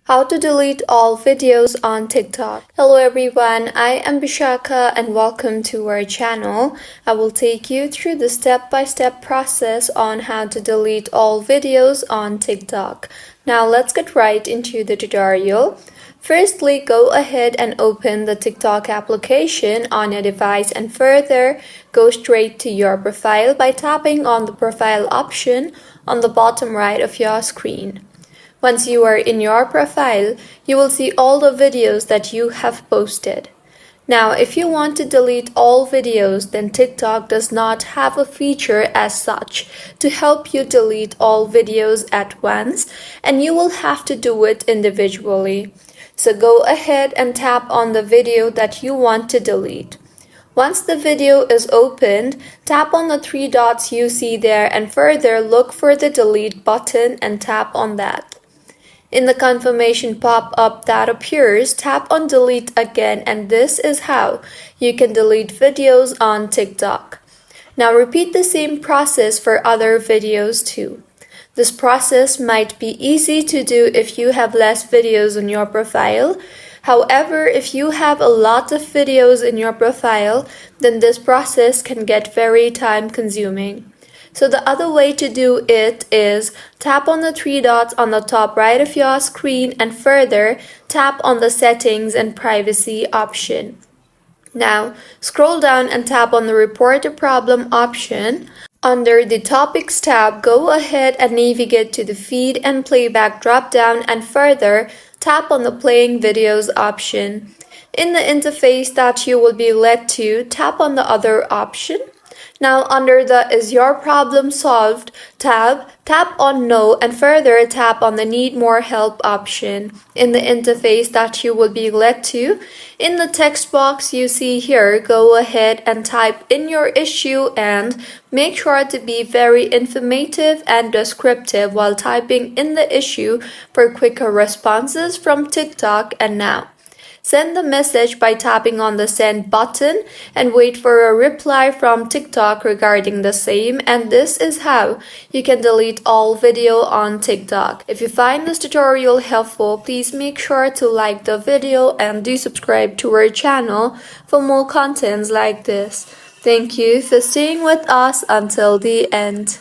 How to delete all videos on TikTok. Hello everyone, I am Bishaka and welcome to our channel. I will take you through the step-by-step process on how to delete all videos on TikTok. Now let's get right into the tutorial. Firstly, go ahead and open the TikTok application on your device and further go straight to your profile by tapping on the profile option on the bottom right of your screen. Once you are in your profile, you will see all the videos that you have posted. Now, if you want to delete all videos, then TikTok does not have a feature as such to help you delete all videos at once, and you will have to do it individually. So go ahead and tap on the video that you want to delete. Once the video is opened, tap on the three dots you see there and further look for the delete button and tap on that. In the confirmation pop-up that appears, tap on delete again, and this is how you can delete videos on TikTok. Now repeat the same process for other videos too. This process might be easy to do if you have less videos on your profile. However, if you have a lot of videos in your profile, then this process can get very time-consuming. So the other way to do it is tap on the three dots on the top right of your screen and further tap on the settings and privacy option. Now scroll down and tap on the report a problem option. Under the topics tab, go ahead and navigate to the feed and playback drop down and further tap on the playing videos option. In the interface that you will be led to, tap on the other option. Now under the Is Your Problem Solved tab, tap on No and further tap on the Need More Help option. In the interface that you will be led to, in the text box you see here, go ahead and type in your issue and make sure to be very informative and descriptive while typing in the issue for quicker responses from TikTok. And now send the message by tapping on the send button and wait for a reply from TikTok regarding the same, and this is how you can delete all video on TikTok. If you find this tutorial helpful, please make sure to like the video and do subscribe to our channel for more contents like this. Thank you for staying with us until the end.